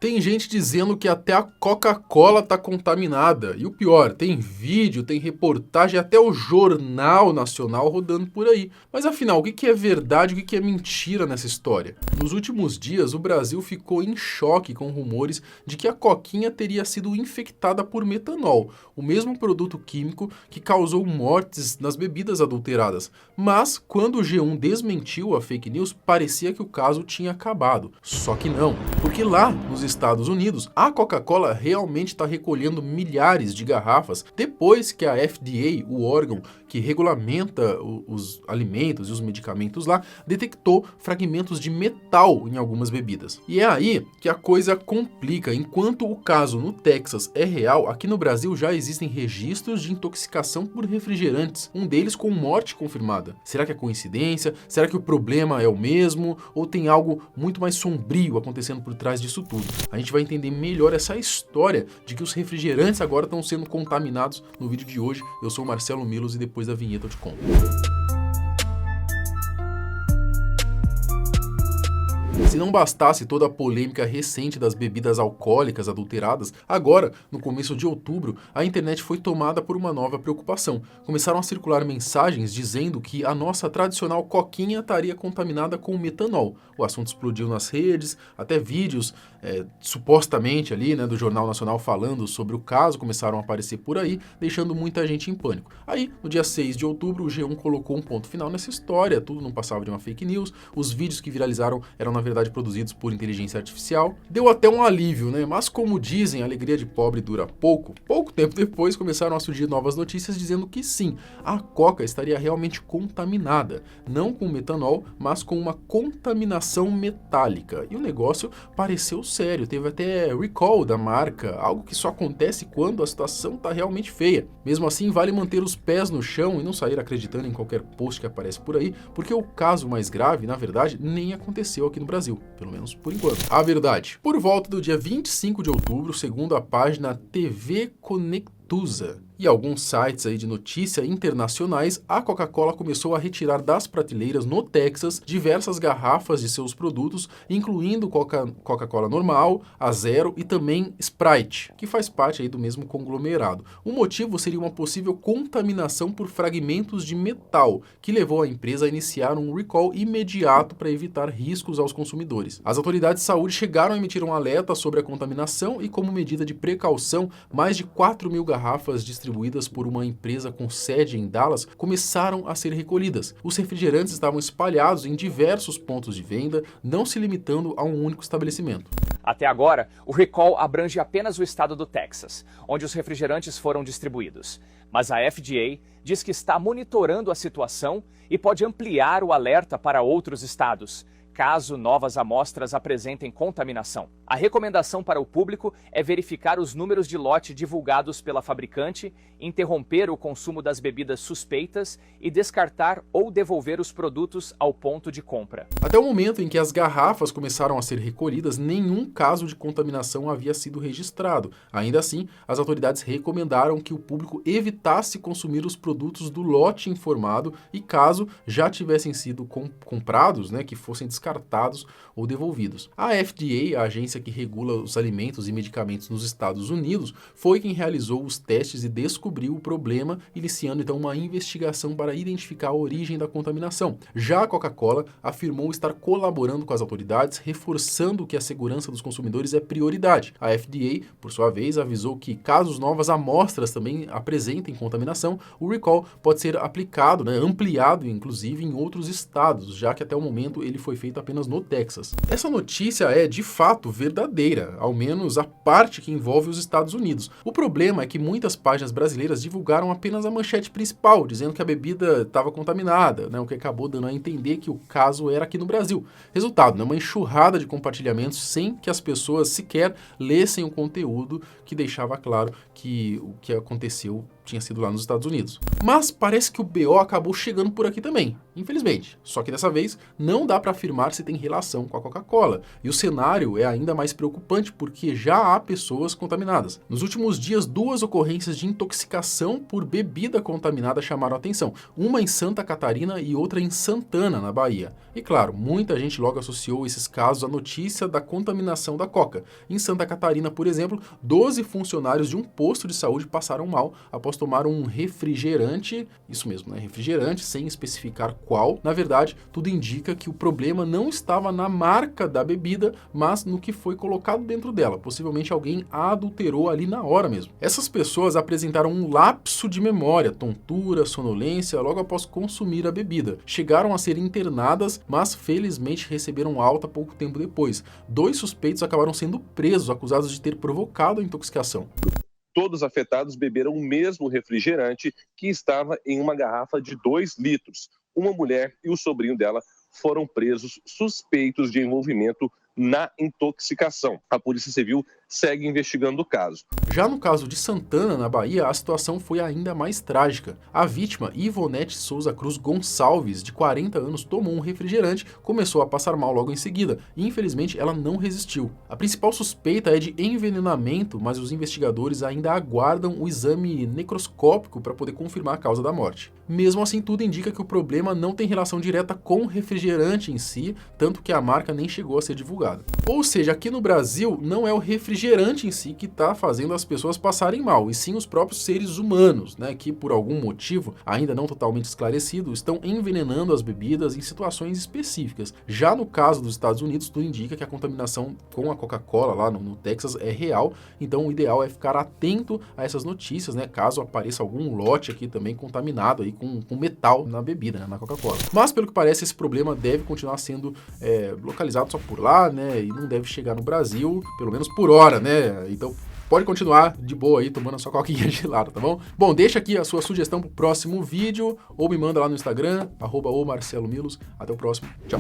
Tem gente dizendo que até a Coca-Cola tá contaminada. E o pior, tem vídeo, tem reportagem, até o Jornal Nacional rodando por aí. Mas afinal, o que é verdade e o que é mentira nessa história? Nos últimos dias, o Brasil ficou em choque com rumores de que a Coquinha teria sido infectada por metanol, o mesmo produto químico que causou mortes nas bebidas adulteradas. Mas, quando o G1 desmentiu a fake news, parecia que o caso tinha acabado. Só que não, porque lá nos Estados Unidos, a Coca-Cola realmente está recolhendo milhares de garrafas depois que a FDA, o órgão que regulamenta os alimentos e os medicamentos lá, detectou fragmentos de metal em algumas bebidas. E é aí que a coisa complica. Enquanto o caso no Texas é real, aqui no Brasil já existem registros de intoxicação por refrigerantes, um deles com morte confirmada. Será que é coincidência? Será que o problema é o mesmo? Ou tem algo muito mais sombrio acontecendo por trás disso tudo? A gente vai entender melhor essa história de que os refrigerantes agora estão sendo contaminados no vídeo de hoje. Eu sou o Marcelo Milos e depois da vinheta eu te conto. Se não bastasse toda a polêmica recente das bebidas alcoólicas adulteradas, agora, no começo de outubro, a internet foi tomada por uma nova preocupação. Começaram a circular mensagens dizendo que a nossa tradicional coquinha estaria contaminada com metanol. O assunto explodiu nas redes, até vídeos supostamente ali, do Jornal Nacional falando sobre o caso começaram a aparecer por aí, deixando muita gente em pânico. Aí, no dia 6 de outubro, o G1 colocou um ponto final nessa história, tudo não passava de uma fake news, os vídeos que viralizaram eram na verdade produzidos por inteligência artificial. Deu até um alívio, mas como dizem, a alegria de pobre dura pouco. Pouco tempo depois começaram a surgir novas notícias dizendo que sim, a Coca estaria realmente contaminada, não com metanol, mas com uma contaminação metálica. E o negócio pareceu sério, teve até recall da marca, algo que só acontece quando a situação está realmente feia. Mesmo assim, vale manter os pés no chão e não sair acreditando em qualquer post que aparece por aí, porque o caso mais grave, na verdade, nem aconteceu aqui no Brasil, pelo menos por enquanto. A verdade, por volta do dia 25 de outubro, segundo a página TV Conectusa e alguns sites aí de notícia internacionais, a Coca-Cola começou a retirar das prateleiras no Texas diversas garrafas de seus produtos, incluindo Coca-Cola normal, a zero e também Sprite, que faz parte aí do mesmo conglomerado. O motivo seria uma possível contaminação por fragmentos de metal, que levou a empresa a iniciar um recall imediato para evitar riscos aos consumidores. As autoridades de saúde chegaram a emitir um alerta sobre a contaminação e, como medida de precaução, mais de 4.000 garrafas distribuídas por uma empresa com sede em Dallas começaram a ser recolhidas. Os refrigerantes estavam espalhados em diversos pontos de venda, não se limitando a um único estabelecimento. Até agora, o recall abrange apenas o estado do Texas, onde os refrigerantes foram distribuídos. Mas a FDA diz que está monitorando a situação e pode ampliar o alerta para outros estados, caso novas amostras apresentem contaminação. A recomendação para o público é verificar os números de lote divulgados pela fabricante, interromper o consumo das bebidas suspeitas e descartar ou devolver os produtos ao ponto de compra. Até o momento em que as garrafas começaram a ser recolhidas, nenhum caso de contaminação havia sido registrado. Ainda assim, as autoridades recomendaram que o público evitasse consumir os produtos do lote informado e, caso já tivessem sido comprados, que fossem descartados ou devolvidos. A FDA, a agência que regula os alimentos e medicamentos nos Estados Unidos, foi quem realizou os testes e descobriu o problema, iniciando então uma investigação para identificar a origem da contaminação. Já a Coca-Cola afirmou estar colaborando com as autoridades, reforçando que a segurança dos consumidores é prioridade. A FDA, por sua vez, avisou que caso novas amostras também apresentem contaminação, o recall pode ser aplicado, ampliado inclusive em outros estados, já que até o momento ele foi feito apenas no Texas. Essa notícia é de fato verdadeira, ao menos a parte que envolve os Estados Unidos. O problema é que muitas páginas brasileiras divulgaram apenas a manchete principal, dizendo que a bebida estava contaminada, o que acabou dando a entender que o caso era aqui no Brasil. Resultado, uma enxurrada de compartilhamentos sem que as pessoas sequer lessem o conteúdo que deixava claro que o que aconteceu tinha sido lá nos Estados Unidos. Mas parece que o BO acabou chegando por aqui também, infelizmente. Só que dessa vez não dá para afirmar se tem relação com a Coca-Cola. E o cenário é ainda mais preocupante porque já há pessoas contaminadas. Nos últimos dias, 2 ocorrências de intoxicação por bebida contaminada chamaram a atenção. Uma em Santa Catarina e outra em Santana, na Bahia. E claro, muita gente logo associou esses casos à notícia da contaminação da Coca. Em Santa Catarina, por exemplo, 12 funcionários de um posto de saúde passaram mal após tomar um refrigerante, isso mesmo, né? Refrigerante, sem especificar qual. Na verdade, tudo indica que o problema não estava na marca da bebida, mas no que foi colocado dentro dela. Possivelmente alguém adulterou ali na hora mesmo. Essas pessoas apresentaram um lapso de memória, tontura, sonolência, logo após consumir a bebida. Chegaram a ser internadas, mas felizmente receberam alta pouco tempo depois. 2 suspeitos acabaram sendo presos, acusados de ter provocado a intoxicação. Todos afetados beberam o mesmo refrigerante que estava em uma garrafa de 2 litros. Uma mulher e o sobrinho dela foram presos suspeitos de envolvimento na intoxicação. A Polícia Civil segue investigando o caso. Já no caso de Santana, na Bahia, a situação foi ainda mais trágica. A vítima, Ivonete Souza Cruz Gonçalves, de 40 anos, tomou um refrigerante, começou a passar mal logo em seguida e, infelizmente, ela não resistiu. A principal suspeita é de envenenamento, mas os investigadores ainda aguardam o exame necroscópico para poder confirmar a causa da morte. Mesmo assim, tudo indica que o problema não tem relação direta com o refrigerante em si, tanto que a marca nem chegou a ser divulgada. Ou seja, aqui no Brasil, não é o refrigerante em si que está fazendo as pessoas passarem mal, e sim os próprios seres humanos, né, que por algum motivo, ainda não totalmente esclarecido, estão envenenando as bebidas em situações específicas. Já no caso dos Estados Unidos, tudo indica que a contaminação com a Coca-Cola lá no Texas é real, então o ideal é ficar atento a essas notícias, né, caso apareça algum lote aqui também contaminado aí com metal na bebida, né, na Coca-Cola. Mas pelo que parece, esse problema deve continuar sendo localizado só por lá, né, e não deve chegar no Brasil, pelo menos por hora, né, então pode continuar de boa aí, tomando a sua coquinha gelada, tá bom? Bom, deixa aqui a sua sugestão pro próximo vídeo, ou me manda lá no Instagram, @omarcelomilos. Até o próximo, tchau!